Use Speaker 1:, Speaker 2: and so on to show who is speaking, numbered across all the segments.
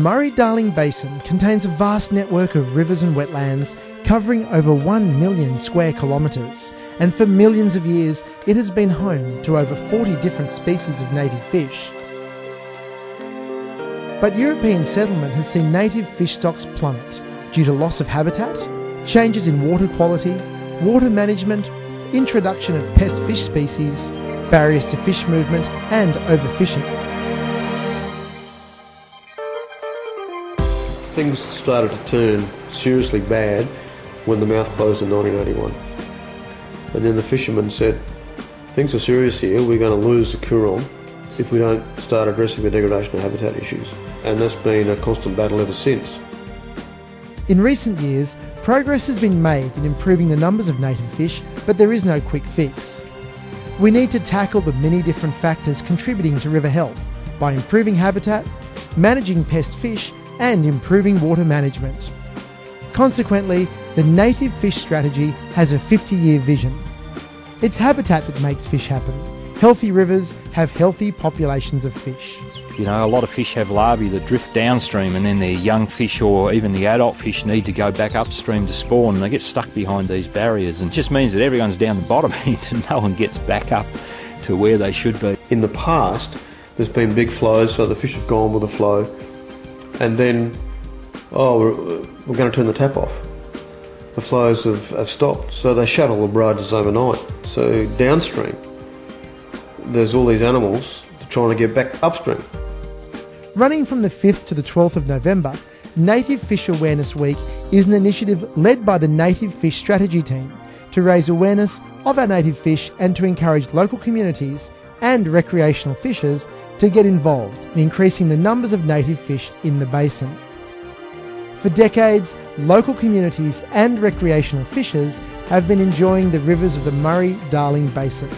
Speaker 1: Murray-Darling Basin contains a vast network of rivers and wetlands covering over 1 million square kilometres, and for millions of years it has been home to over 40 different species of native fish. But European settlement has seen native fish stocks plummet due to loss of habitat, changes in water quality, water management, introduction of pest fish species, barriers to fish movement and overfishing.
Speaker 2: Things started to turn seriously bad when the mouth closed in 1981. And then the fishermen said, things are serious here, we're going to lose the Coorong if we don't start addressing the degradation of habitat issues. And that's been a constant battle ever since.
Speaker 1: In recent years, progress has been made in improving the numbers of native fish, but there is no quick fix. We need to tackle the many different factors contributing to river health by improving habitat, managing pest fish, and improving water management. Consequently, the Native Fish Strategy has a 50-year vision. It's habitat that makes fish happen. Healthy rivers have healthy populations of fish.
Speaker 3: You know, a lot of fish have larvae that drift downstream, and then their young fish or even the adult fish need to go back upstream to spawn, and they get stuck behind these barriers, and it just means that everyone's down the bottom end and no one gets back up to where they should be.
Speaker 2: In the past, there's been big flows, so the fish have gone with the flow, and then, we're going to turn the tap off. The flows have stopped, so they shut all the barrages overnight. So downstream, there's all these animals trying to get back upstream.
Speaker 1: Running from the 5th to the 12th of November, Native Fish Awareness Week is an initiative led by the Native Fish Strategy team to raise awareness of our native fish and to encourage local communities and recreational fishers to get involved in increasing the numbers of native fish in the basin. For decades, local communities and recreational fishers have been enjoying the rivers of the Murray-Darling Basin.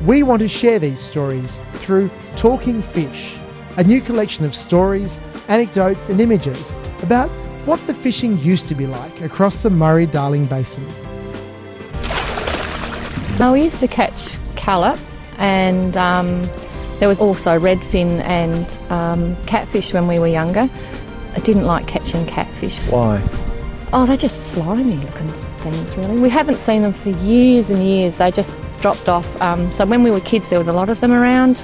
Speaker 1: We want to share these stories through Talking Fish, a new collection of stories, anecdotes and images about what the fishing used to be like across the Murray-Darling Basin.
Speaker 4: Now, we used to catch callop, and there was also redfin and catfish when we were younger. I didn't like catching catfish.
Speaker 3: Why?
Speaker 4: Oh, they're just slimy looking things, really. We haven't seen them for years and years. They just dropped off. So when we were kids, there was a lot of them around,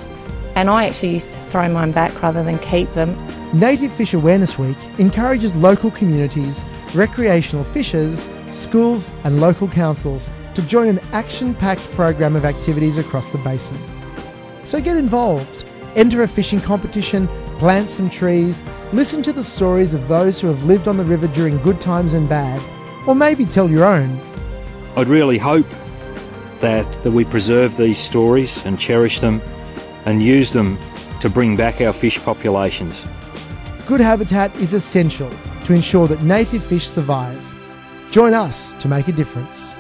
Speaker 4: and I actually used to throw mine back rather than keep them.
Speaker 1: Native Fish Awareness Week encourages local communities, recreational fishers, schools and local councils to join an action-packed program of activities across the basin. So get involved, enter a fishing competition, plant some trees, listen to the stories of those who have lived on the river during good times and bad, or maybe tell your own.
Speaker 3: I'd really hope that we preserve these stories and cherish them and use them to bring back our fish populations.
Speaker 1: Good habitat is essential to ensure that native fish survive. Join us to make a difference.